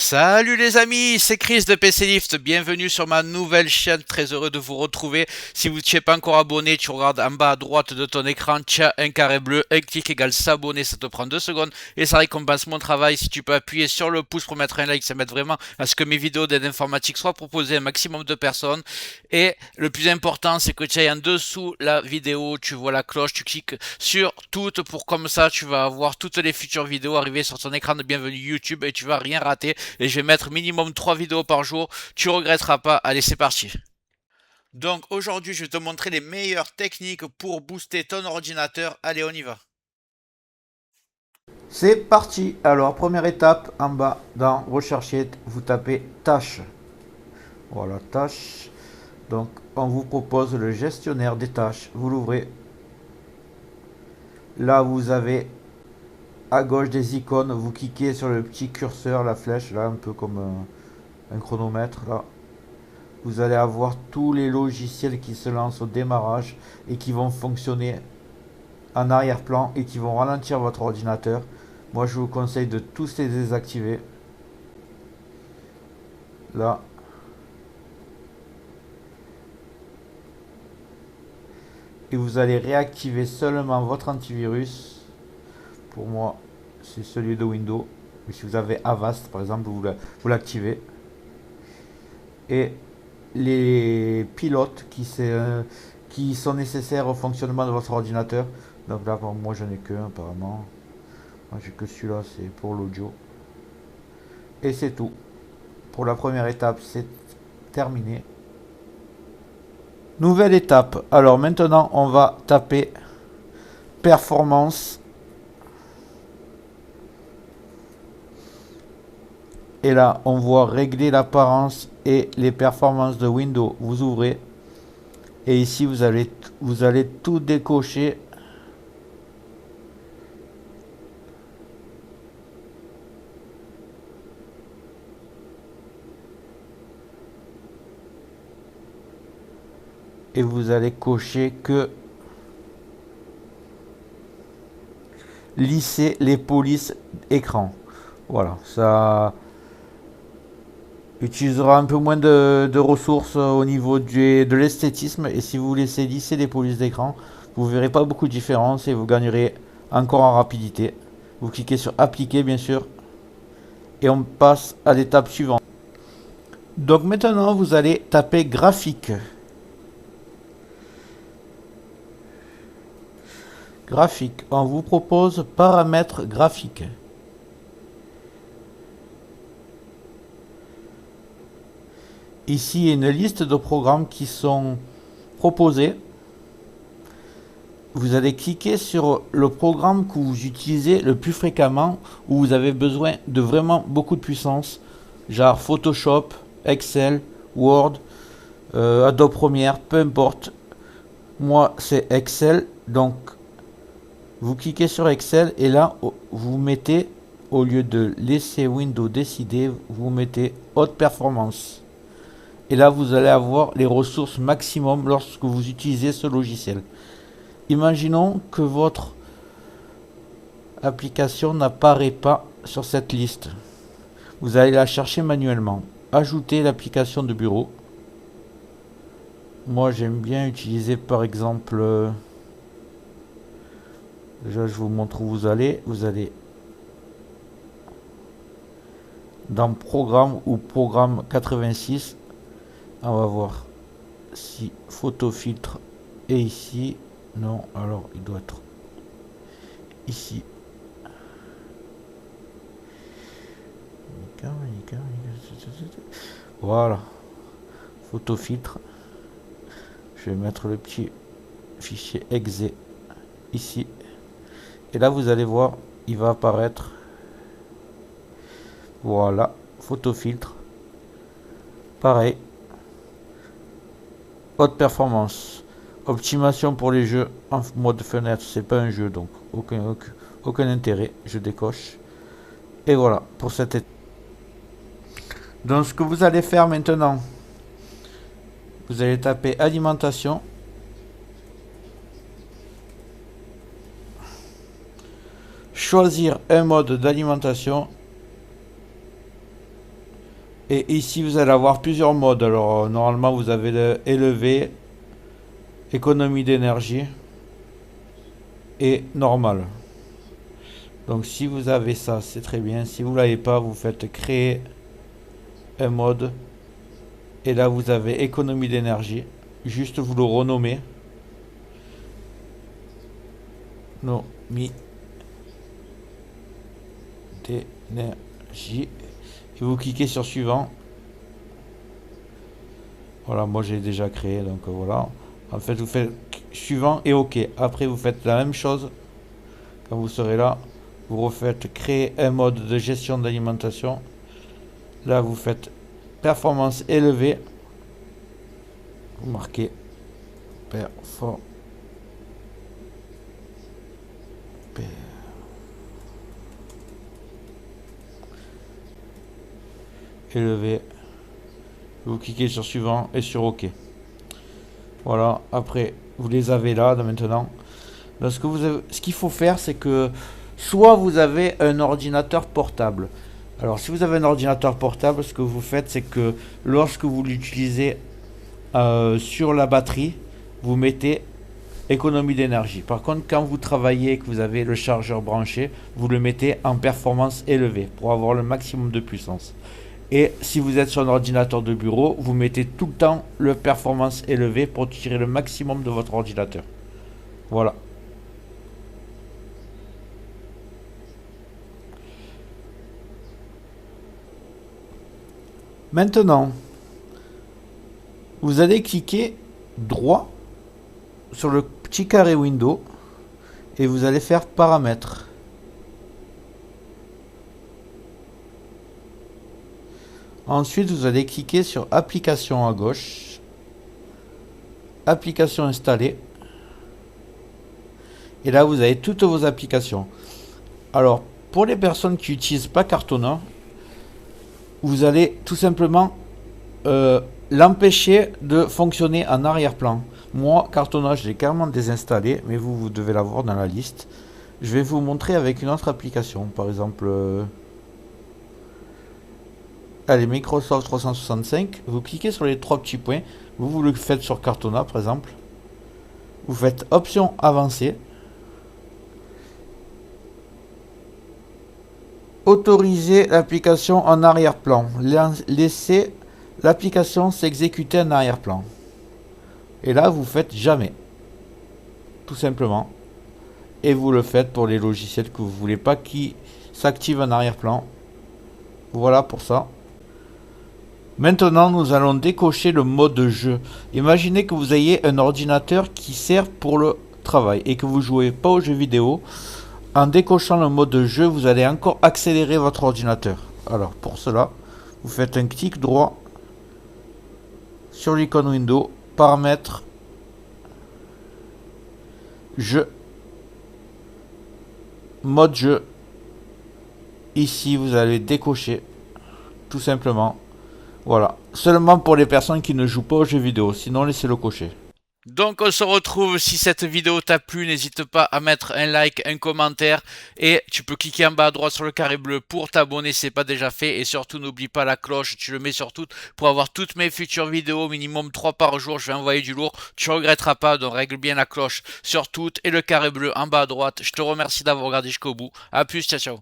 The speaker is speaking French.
Salut les amis, c'est Chris de PC Lift, bienvenue sur ma nouvelle chaîne, très heureux de vous retrouver. Si vous ne t'es pas encore abonné, tu regardes en bas à droite de ton écran, tu as un carré bleu, un clic égale s'abonner, ça te prend 2 secondes et ça récompense mon travail. Si tu peux appuyer sur le pouce pour mettre un like, ça m'aide vraiment à ce que mes vidéos d'aide informatique soient proposées à un maximum de personnes. Et le plus important, c'est que tu ailles en dessous la vidéo, tu vois la cloche, tu cliques sur toutes pour comme ça tu vas avoir toutes les futures vidéos arriver sur ton écran de bienvenue YouTube et tu vas rien rater et je vais mettre minimum 3 vidéos par jour. Tu regretteras pas. Allez, c'est parti. Donc aujourd'hui, je vais te montrer les meilleures techniques pour booster ton ordinateur. Allez, on y va. C'est parti. Alors, première étape, en bas dans Rechercher, vous tapez tâches. Voilà, tâches. Donc, on vous propose le gestionnaire des tâches. Vous l'ouvrez. Là, vous avez à gauche des icônes. Vous cliquez sur le petit curseur, la flèche, là, un peu comme un chronomètre. Là, vous allez avoir tous les logiciels qui se lancent au démarrage et qui vont fonctionner en arrière-plan et qui vont ralentir votre ordinateur. Moi, je vous conseille de tous les désactiver. Là, et vous allez réactiver seulement votre antivirus. Pour moi, c'est celui de Windows. Mais si vous avez Avast, par exemple, vous l'activez. Et les pilotes qui sont nécessaires au fonctionnement de votre ordinateur. Donc là, pour moi, j'en ai qu'un apparemment. Moi, j'ai que celui-là, c'est pour l'audio. Et c'est tout. Pour la première étape, c'est terminé. Nouvelle étape. Alors maintenant, on va taper performance. Et là, on voit régler l'apparence et les performances de Windows. Vous ouvrez. Et ici, vous allez tout décocher. Et vous allez cocher que lisser les polices écran. Voilà, ça utilisera un peu moins de ressources au niveau de l'esthétisme. Et si vous laissez lisser les polices d'écran, vous verrez pas beaucoup de différence et vous gagnerez encore en rapidité. Vous cliquez sur appliquer bien sûr. Et on passe à l'étape suivante. Donc maintenant vous allez taper graphique. Graphique. On vous propose paramètres graphiques. Ici, il y a une liste de programmes qui sont proposés. Vous allez cliquer sur le programme que vous utilisez le plus fréquemment, où vous avez besoin de vraiment beaucoup de puissance, genre Photoshop, Excel, Word, Adobe Premiere, peu importe. Moi, c'est Excel, donc vous cliquez sur Excel et là, vous mettez, au lieu de laisser Windows décider, vous mettez haute performance. Et là, vous allez avoir les ressources maximum lorsque vous utilisez ce logiciel. Imaginons que votre application n'apparaît pas sur cette liste. Vous allez la chercher manuellement. Ajouter l'application de bureau. Moi, j'aime bien utiliser par exemple... déjà, je vous montre où vous allez. Vous allez dans Programme ou Programme 86. On va voir si photo filtre est ici. Non, alors il doit être ici. Voilà. Photo filtre. Je vais mettre le petit fichier exe ici. Et là, vous allez voir, il va apparaître. Voilà. Photo filtre. Pareil. Haute performance. Optimisation pour les jeux en mode fenêtre. C'est pas un jeu, donc aucun intérêt. Je décoche. Et voilà pour cette étape. Donc ce que vous allez faire maintenant, vous allez taper alimentation. Choisir un mode d'alimentation. Et ici, vous allez avoir plusieurs modes. Alors, normalement, vous avez le élevé, économie d'énergie et normal. Donc, si vous avez ça, c'est très bien. Si vous ne l'avez pas, vous faites créer un mode. Et là, vous avez économie d'énergie. Juste, vous le renommez. Économie d'énergie. Et vous cliquez sur suivant. Voilà, moi j'ai déjà créé, donc voilà. En fait, vous faites suivant et OK. Après, vous faites la même chose. Quand vous serez là, vous refaites créer un mode de gestion d'alimentation. Là, vous faites performance élevée. Vous marquez performance élevée. Vous cliquez sur suivant et sur OK. Voilà, après, vous les avez là maintenant. Donc, ce qu'il faut faire, c'est que soit vous avez un ordinateur portable. Alors, si vous avez un ordinateur portable, ce que vous faites, c'est que lorsque vous l'utilisez sur la batterie, vous mettez économie d'énergie. Par contre, quand vous travaillez et que vous avez le chargeur branché, vous le mettez en performance élevée pour avoir le maximum de puissance. Et si vous êtes sur un ordinateur de bureau, vous mettez tout le temps le performance élevée pour tirer le maximum de votre ordinateur. Voilà. Maintenant, vous allez cliquer droit sur le petit carré Windows et vous allez faire paramètres. Ensuite, vous allez cliquer sur application à gauche, application installée. Et là, vous avez toutes vos applications. Alors, pour les personnes qui n'utilisent pas Cartona, vous allez tout simplement l'empêcher de fonctionner en arrière-plan. Moi, Cartona, je l'ai carrément désinstallé, mais vous devez l'avoir dans la liste. Je vais vous montrer avec une autre application, par exemple... allez, Microsoft 365, vous cliquez sur les trois petits points, vous le faites sur Cartona par exemple, vous faites option avancée, autoriser l'application en arrière-plan, laissez l'application s'exécuter en arrière-plan, et là vous faites jamais, tout simplement, et vous le faites pour les logiciels que vous voulez pas qui s'activent en arrière-plan. Voilà pour ça. Maintenant, nous allons décocher le mode jeu. Imaginez que vous ayez un ordinateur qui sert pour le travail et que vous jouez pas aux jeux vidéo. En décochant le mode jeu, vous allez encore accélérer votre ordinateur. Alors, pour cela, vous faites un clic droit sur l'icône Windows, paramètres, jeu, mode jeu. Ici, vous allez décocher, tout simplement. Voilà, seulement pour les personnes qui ne jouent pas aux jeux vidéo, sinon laissez-le cocher. Donc on se retrouve, si cette vidéo t'a plu, n'hésite pas à mettre un like, un commentaire et tu peux cliquer en bas à droite sur le carré bleu pour t'abonner si ce n'est pas déjà fait et surtout n'oublie pas la cloche, tu le mets sur toutes pour avoir toutes mes futures vidéos, minimum 3 par jour, je vais envoyer du lourd, tu regretteras pas, donc règle bien la cloche sur toutes et le carré bleu en bas à droite. Je te remercie d'avoir regardé jusqu'au bout, à plus, ciao ciao.